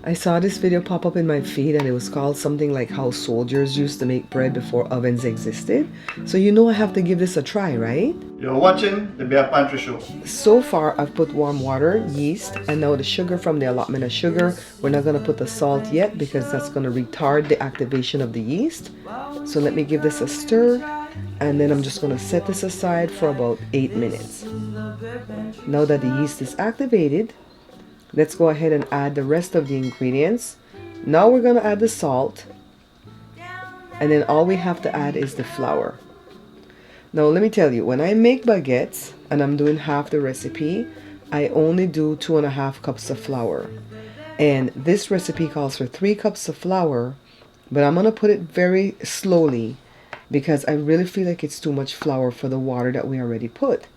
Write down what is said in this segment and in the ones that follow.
I saw this video pop up in my feed and it was called something like how soldiers used to make bread before ovens existed. So you know I have to give this a try, right? You're watching the Bear Pantry Show. So far I've put warm water, yeast, and now the sugar from the allotment of sugar. We're not going to put the salt yet because that's going to retard the activation of the yeast. So let me give this a stir and then I'm just going to set this aside for about 8 minutes. Now that the yeast is activated, let's go ahead and add the rest of the ingredients. Now we're going to add the salt, and then all we have to add is the flour. Now let me tell you, when I make baguettes and I'm doing half the recipe, I only do 2.5 cups of flour. And this recipe calls for 3 cups of flour, but I'm going to put it very slowly because I really feel like it's too much flour for the water that we already put.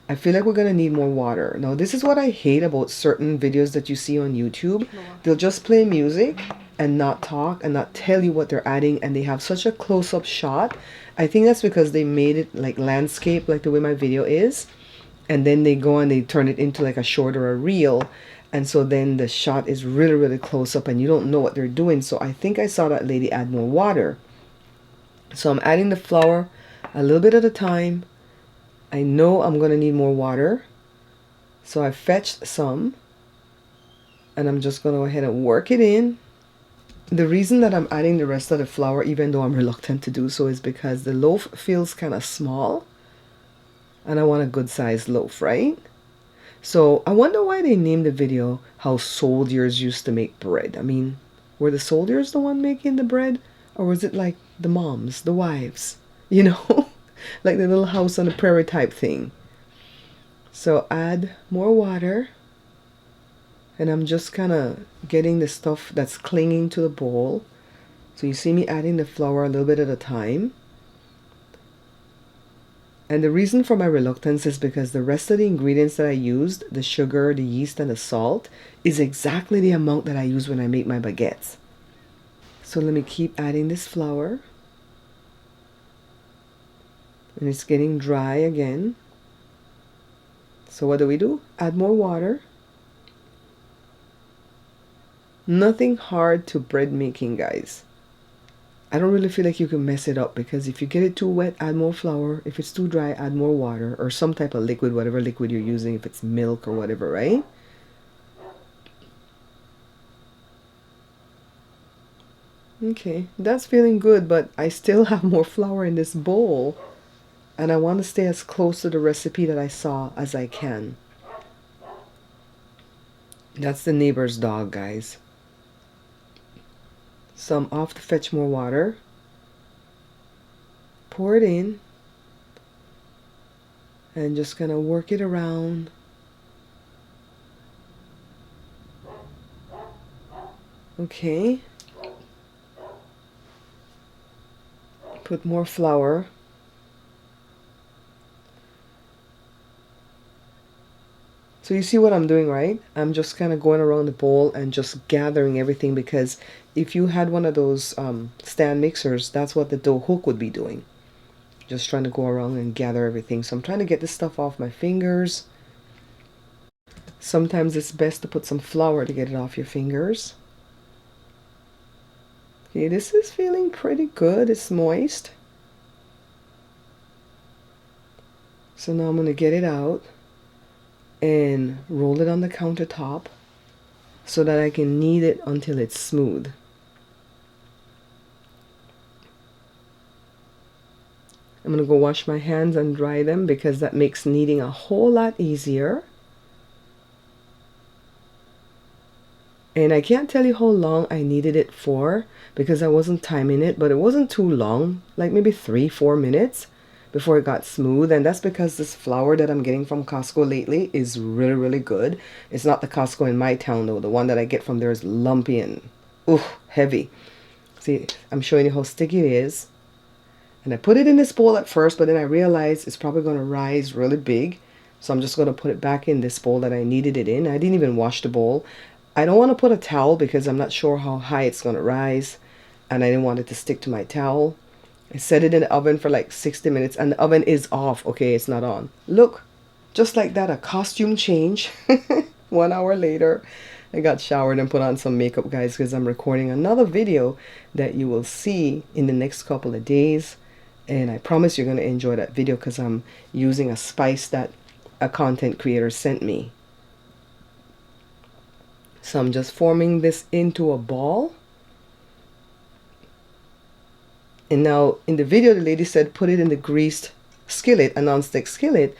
I feel like we're going to need more water. Now, this is what I hate about certain videos that you see on YouTube. They'll just play music and not talk and not tell you what they're adding, and they have such a close-up shot. I think that's because they made it like landscape, like the way my video is, and then they go and they turn it into like a short or a reel, and so then the shot is really, really close up and you don't know what they're doing. So I think I saw that lady add more water. So I'm adding the flour a little bit at a time. I know I'm going to need more water, so I fetched some, and I'm just going to go ahead and work it in. The reason that I'm adding the rest of the flour, even though I'm reluctant to do so, is because the loaf feels kind of small, and I want a good sized loaf, right? So I wonder why they named the video How Soldiers Used to Make Bread. I mean, were the soldiers the one making the bread, or was it like the moms, the wives, you know? Like the little house on the prairie type thing. So add more water, and I'm just kind of getting the stuff that's clinging to the bowl. So you see me adding the flour a little bit at a time. And the reason for my reluctance is because the rest of the ingredients that I used, the sugar, the yeast, and the salt, is exactly the amount that I use when I make my baguettes. So let me keep adding this flour. And it's getting dry again. So what do? Add more water. Nothing hard to bread making, guys. I don't really feel like you can mess it up, because if you get it too wet, add more flour. If it's too dry, add more water or some type of liquid, whatever liquid you're using, if it's milk or whatever, right? Okay, that's feeling good, but I still have more flour in this bowl. And I want to stay as close to the recipe that I saw as I can. That's the neighbor's dog, guys. So I'm off to fetch more water. Pour it in. And just gonna work it around. Okay. Put more flour. So you see what I'm doing, right? I'm just kind of going around the bowl and just gathering everything, because if you had one of those stand mixers, that's what the dough hook would be doing. Just trying to go around and gather everything. So I'm trying to get this stuff off my fingers. Sometimes it's best to put some flour to get it off your fingers. Okay, this is feeling pretty good. It's moist. So now I'm going to get it out and roll it on the countertop so that I can knead it until it's smooth. I'm going to go wash my hands and dry them, because that makes kneading a whole lot easier. And I can't tell you how long I kneaded it for, because I wasn't timing it, but it wasn't too long, like maybe 3-4 minutes before it got smooth. And that's because this flour that I'm getting from Costco lately is really, really good. It's not the Costco in my town though. The one that I get from there is lumpy and heavy. See, I'm showing you how sticky it is. And I put it in this bowl at first, but then I realized it's probably going to rise really big. So I'm just going to put it back in this bowl that I kneaded it in. I didn't even wash the bowl. I don't want to put a towel because I'm not sure how high it's going to rise. And I didn't want it to stick to my towel. I set it in the oven for like 60 minutes, and the oven is off. Okay, it's not on. Look, just like that, a costume change. 1 hour later. I got showered and put on some makeup, guys, because I'm recording another video that you will see in the next couple of days. And I promise you're going to enjoy that video because I'm using a spice that a content creator sent me. So I'm just forming this into a ball. And now in the video, the lady said put it in the greased skillet, a nonstick skillet.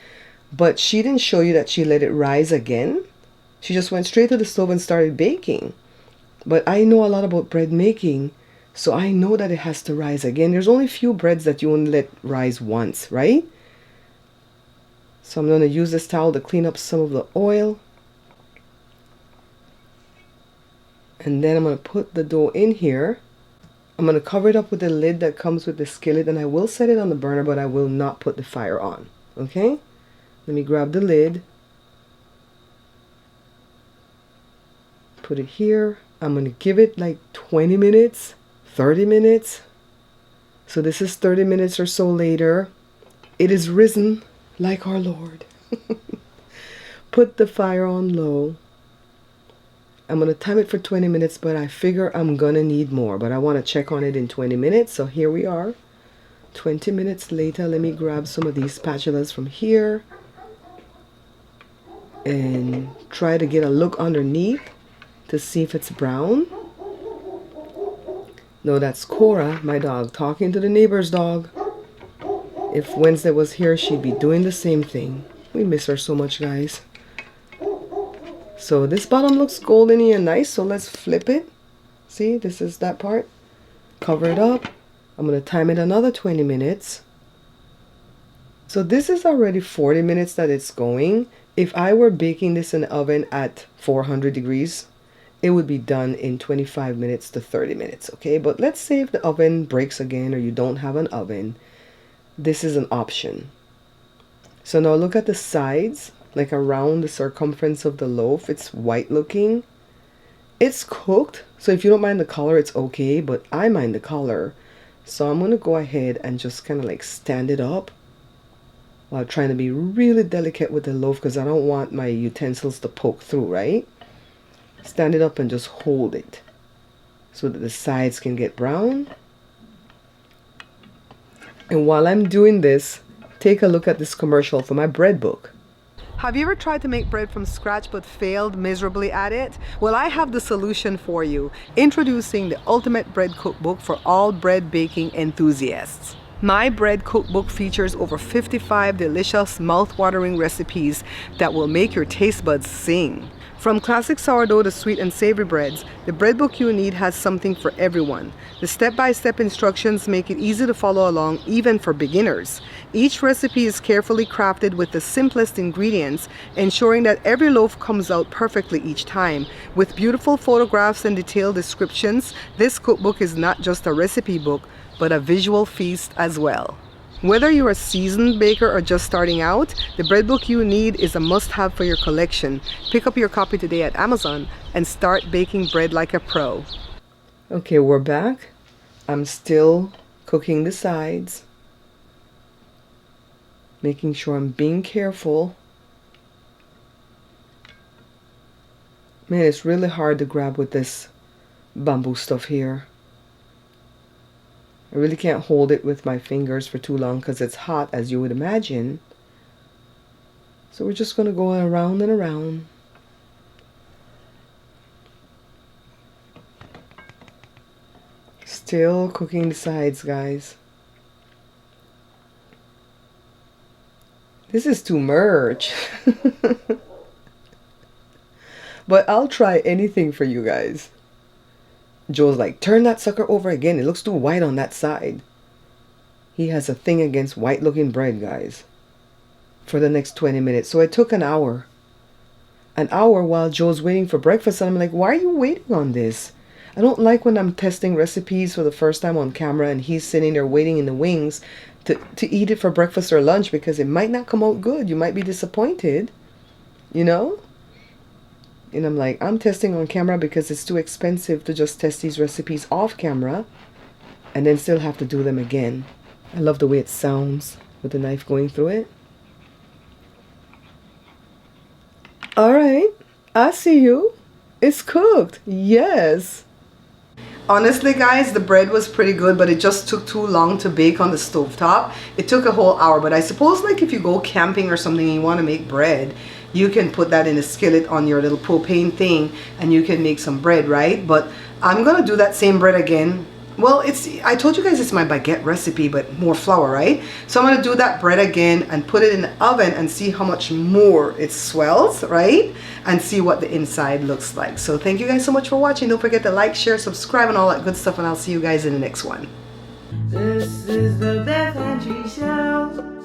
But she didn't show you that she let it rise again. She just went straight to the stove and started baking. But I know a lot about bread making, so I know that it has to rise again. There's only a few breads that you only let rise once, right? So I'm going to use this towel to clean up some of the oil. And then I'm going to put the dough in here. I'm going to cover it up with the lid that comes with the skillet, and I will set it on the burner, but I will not put the fire on. Okay? Let me grab the lid. Put it here. I'm going to give it like 20 minutes, 30 minutes. So this is 30 minutes or so later. It is risen like our Lord. Put the fire on low. I'm going to time it for 20 minutes, but I figure I'm going to need more. But I want to check on it in 20 minutes. So here we are. 20 minutes later, let me grab some of these spatulas from here and try to get a look underneath to see if it's brown. No, that's Cora, my dog, talking to the neighbor's dog. If Wednesday was here, she'd be doing the same thing. We miss her so much, guys. So this bottom looks goldeny and nice, so let's flip it. See, this is that part. Cover it up. I'm going to time it another 20 minutes. So this is already 40 minutes that it's going. If I were baking this in the oven at 400 degrees, it would be done in 25 minutes to 30 minutes, okay? But let's say if the oven breaks again or you don't have an oven, this is an option. So now look at the sides, like around the circumference of the loaf. It's white looking. It's cooked, so if you don't mind the color, it's okay, but I mind the color. So I'm going to go ahead and just kind of like stand it up while trying to be really delicate with the loaf because I don't want my utensils to poke through, right? Stand it up and just hold it so that the sides can get brown. And while I'm doing this, take a look at this commercial for my bread book. Have you ever tried to make bread from scratch but failed miserably at it? Well, I have the solution for you. Introducing the Ultimate Bread Cookbook for all bread baking enthusiasts. My bread cookbook features over 55 delicious, mouth-watering recipes that will make your taste buds sing. From classic sourdough to sweet and savory breads, the bread book you need has something for everyone. The step-by-step instructions make it easy to follow along even for beginners. Each recipe is carefully crafted with the simplest ingredients, ensuring that every loaf comes out perfectly each time. With beautiful photographs and detailed descriptions, this cookbook is not just a recipe book, but a visual feast as well. Whether you're a seasoned baker or just starting out, the bread book you need is a must-have for your collection. Pick up your copy today at Amazon and start baking bread like a pro. Okay, we're back. I'm still cooking the sides, making sure I'm being careful. Man, it's really hard to grab with this bamboo stuff here. I really can't hold it with my fingers for too long because it's hot, as you would imagine. So we're just going to go around and around. Still cooking the sides, guys. This is too much. But I'll try anything for you guys. Joe's like, turn that sucker over again. It looks too white on that side. He has a thing against white looking bread, guys. For the next 20 minutes. So it took an hour. An hour while Joe's waiting for breakfast. And I'm like, why are you waiting on this? I don't like when I'm testing recipes for the first time on camera and he's sitting there waiting in the wings to eat it for breakfast or lunch because it might not come out good. You might be disappointed. You know? And I'm like, I'm testing on camera because it's too expensive to just test these recipes off camera and then still have to do them again. I love the way it sounds with the knife going through it. All right, I see you. It's cooked. Yes. Honestly, guys, the bread was pretty good, but it just took too long to bake on the stovetop. It took a whole hour, but I suppose like if you go camping or something and you want to make bread, you can put that in a skillet on your little propane thing and you can make some bread, right? But I'm gonna do that same bread again. Well, I told you guys it's my baguette recipe, but more flour, right? So I'm gonna do that bread again and put it in the oven and see how much more it swells, right? And see what the inside looks like. So thank you guys so much for watching. Don't forget to like, share, subscribe, and all that good stuff, and I'll see you guys in the next one. This is the Bare Pantry Show.